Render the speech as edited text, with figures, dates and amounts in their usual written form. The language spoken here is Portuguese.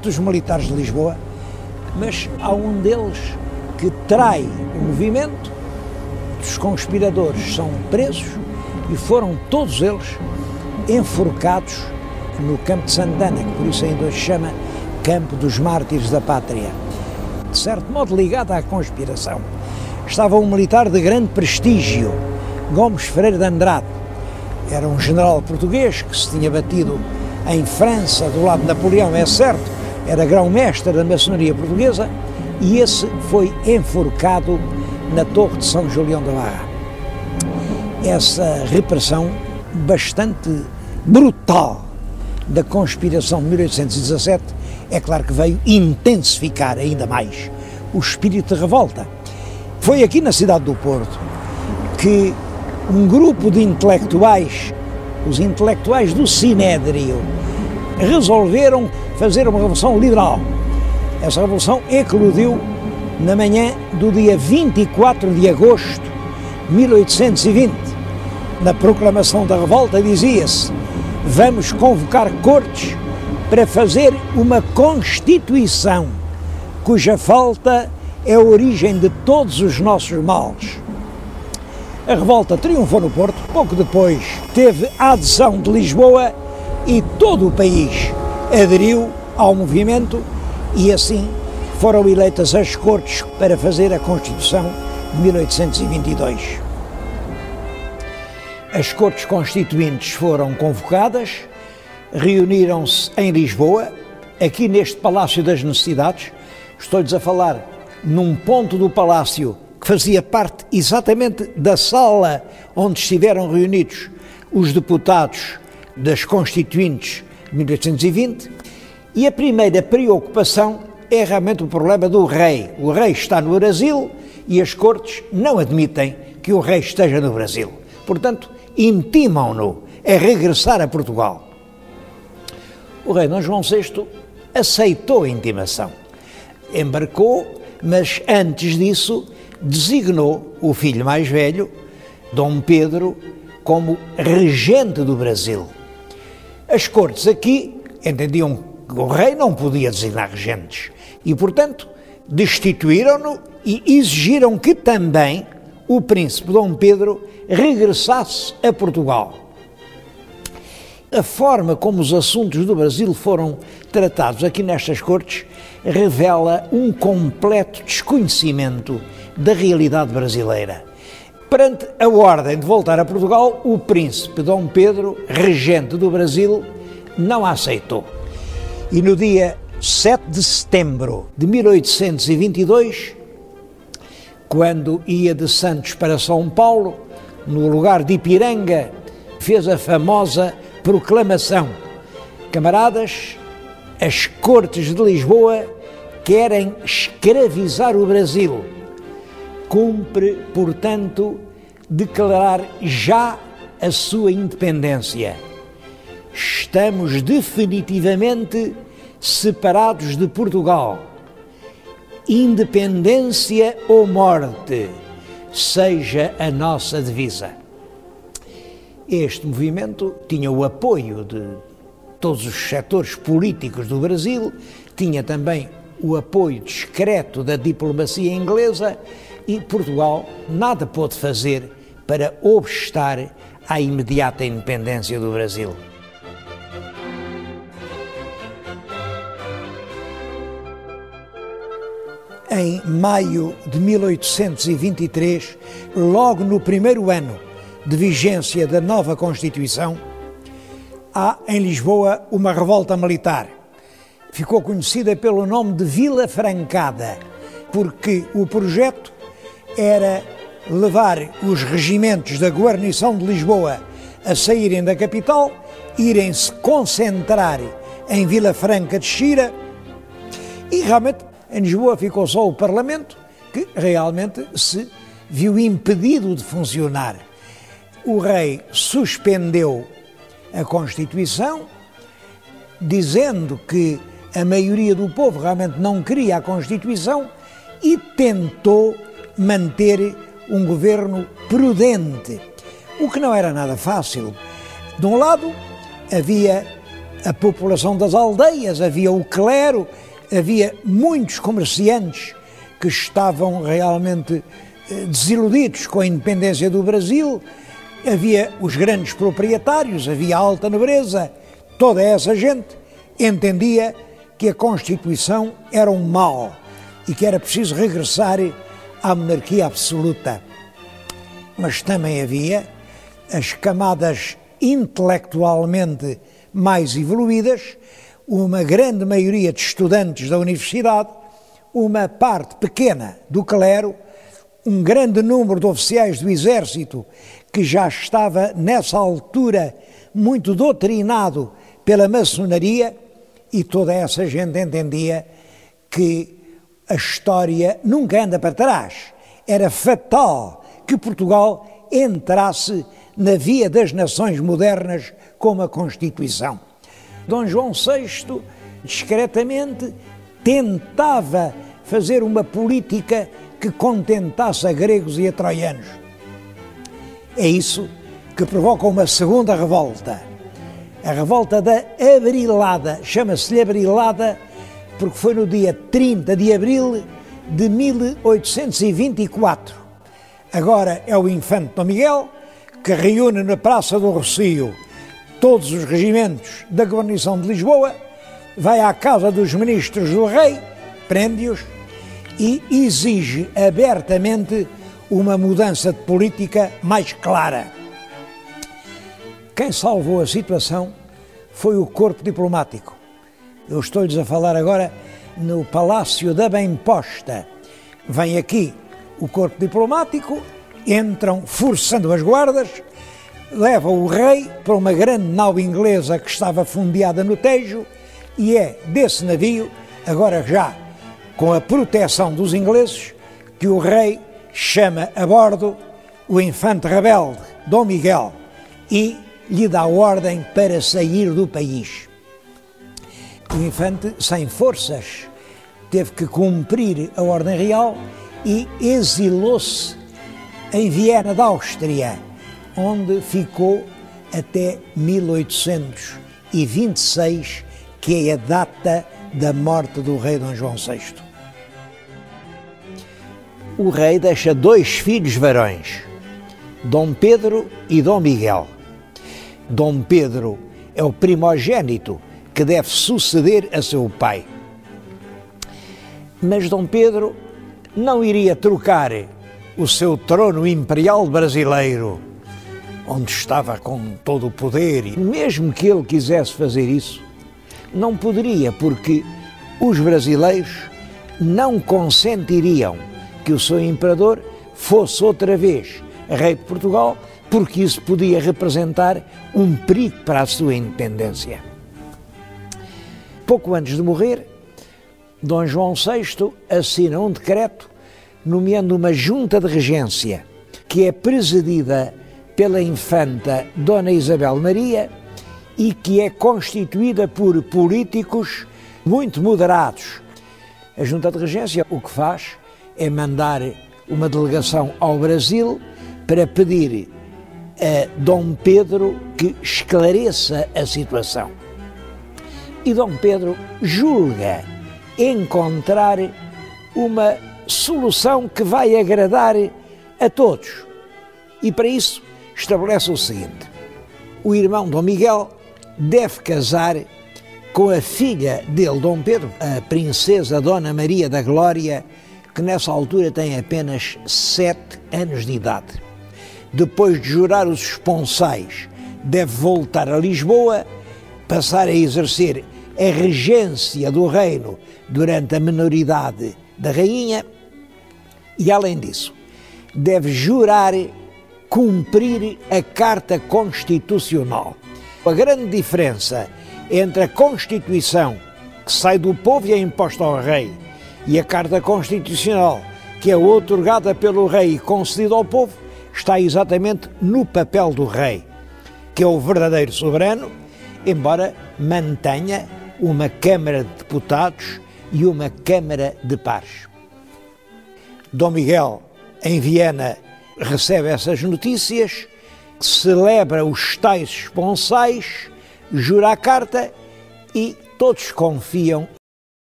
Dos militares de Lisboa, mas há um deles que trai o movimento, os conspiradores são presos e foram todos eles enforcados no campo de Santana, que por isso ainda se chama Campo dos Mártires da Pátria. De certo modo ligado à conspiração, estava um militar de grande prestígio, Gomes Freire de Andrade. Era um general português que se tinha batido em França, do lado de Napoleão, é certo, era grão-mestre da maçonaria portuguesa, e esse foi enforcado na Torre de São Julião da Barra. Essa repressão bastante brutal da conspiração de 1817, é claro que veio intensificar ainda mais o espírito de revolta. Foi aqui na cidade do Porto que um grupo de intelectuais, os intelectuais do Sinédrio, resolveram fazer uma revolução liberal. Essa revolução eclodiu na manhã do dia 24 de agosto de 1820. Na proclamação da revolta dizia-se: vamos convocar cortes para fazer uma Constituição, cuja falta é a origem de todos os nossos males. A revolta triunfou no Porto, pouco depois teve a adesão de Lisboa e todo o país aderiu ao movimento e assim foram eleitas as Cortes para fazer a Constituição de 1822. As Cortes Constituintes foram convocadas, reuniram-se em Lisboa, aqui neste Palácio das Necessidades. Estou-lhes a falar num ponto do palácio que fazia parte exatamente da sala onde estiveram reunidos os deputados das Constituintes de 1820, e a primeira preocupação é realmente o problema do rei. O rei está no Brasil e as Cortes não admitem que o rei esteja no Brasil. Portanto, intimam-no a regressar a Portugal. O rei Dom João VI aceitou a intimação, embarcou, mas antes disso designou o filho mais velho, Dom Pedro, como regente do Brasil. As Cortes aqui entendiam que o rei não podia designar regentes e, portanto, destituíram-no e exigiram que também o príncipe Dom Pedro regressasse a Portugal. A forma como os assuntos do Brasil foram tratados aqui nestas Cortes revela um completo desconhecimento da realidade brasileira. Perante a ordem de voltar a Portugal, o príncipe Dom Pedro, regente do Brasil, não a aceitou. E no dia 7 de setembro de 1822, quando ia de Santos para São Paulo, no lugar de Ipiranga, fez a famosa proclamação: camaradas, as Cortes de Lisboa querem escravizar o Brasil. Cumpre, portanto, declarar já a sua independência. Estamos definitivamente separados de Portugal. Independência ou morte, seja a nossa divisa. Este movimento tinha o apoio de todos os setores políticos do Brasil, tinha também o apoio discreto da diplomacia inglesa, e Portugal nada pôde fazer para obstar à imediata independência do Brasil. Em maio de 1823, logo no primeiro ano de vigência da nova Constituição, há em Lisboa uma revolta militar. Ficou conhecida pelo nome de Vila Francada, porque o projeto era levar os regimentos da guarnição de Lisboa a saírem da capital, irem-se concentrar em Vila Franca de Xira, e realmente em Lisboa ficou só o Parlamento, que realmente se viu impedido de funcionar. O rei suspendeu a Constituição, dizendo que a maioria do povo realmente não queria a Constituição, e tentou manter um governo prudente, o que não era nada fácil. De um lado, havia a população das aldeias, havia o clero, havia muitos comerciantes que estavam realmente desiludidos com a independência do Brasil, havia os grandes proprietários, havia a alta nobreza, toda essa gente entendia que a Constituição era um mal e que era preciso regressar à monarquia absoluta. Mas também havia as camadas intelectualmente mais evoluídas, uma grande maioria de estudantes da universidade, uma parte pequena do clero, um grande número de oficiais do exército que já estava nessa altura muito doutrinado pela maçonaria, e toda essa gente entendia que a história nunca anda para trás. Era fatal que Portugal entrasse na via das nações modernas como a Constituição. Dom João VI, discretamente, tentava fazer uma política que contentasse a gregos e a troianos. É isso que provoca uma segunda revolta. A revolta da Abrilada, chama-se-lhe Abrilada porque foi no dia 30 de abril de 1824. Agora é o infante Dom Miguel que reúne na Praça do Rocio todos os regimentos da guarnição de Lisboa, vai à casa dos ministros do rei, prende-os e exige abertamente uma mudança de política mais clara. Quem salvou a situação foi o corpo diplomático. Eu estou-lhes a falar agora no Palácio da Bem-Posta. Vem aqui o corpo diplomático, entram forçando as guardas, levam o rei para uma grande nau inglesa que estava fundeada no Tejo, e é desse navio, agora já com a proteção dos ingleses, que o rei chama a bordo o infante rebelde, Dom Miguel, e lhe dá ordem para sair do país. O infante, sem forças, teve que cumprir a ordem real e exilou-se em Viena da Áustria, onde ficou até 1826, que é a data da morte do rei Dom João VI. O rei deixa 2 filhos varões, Dom Pedro e Dom Miguel. Dom Pedro é o primogênito que deve suceder a seu pai. Mas Dom Pedro não iria trocar o seu trono imperial brasileiro, onde estava com todo o poder, e mesmo que ele quisesse fazer isso, não poderia, porque os brasileiros não consentiriam que o seu imperador fosse outra vez rei de Portugal, porque isso podia representar um perigo para a sua independência. Pouco antes de morrer, Dom João VI assina um decreto nomeando uma junta de regência que é presidida pela infanta Dona Isabel Maria e que é constituída por políticos muito moderados. A junta de regência o que faz é mandar uma delegação ao Brasil para pedir a Dom Pedro que esclareça a situação. E Dom Pedro julga encontrar uma solução que vai agradar a todos. E para isso estabelece o seguinte: o irmão Dom Miguel deve casar com a filha dele, Dom Pedro, a princesa Dona Maria da Glória, que nessa altura tem apenas 7 anos de idade. Depois de jurar os esponsais, deve voltar a Lisboa, passar a exercer a regência do reino durante a minoridade da rainha e, além disso, deve jurar cumprir a Carta Constitucional. A grande diferença entre a Constituição, que sai do povo e é imposta ao rei, e a Carta Constitucional, que é outorgada pelo rei e concedida ao povo, está exatamente no papel do rei, que é o verdadeiro soberano, embora mantenha uma Câmara de Deputados e uma Câmara de Pares. Dom Miguel, em Viena, recebe essas notícias, celebra os tais esponsais, jura a carta e todos confiam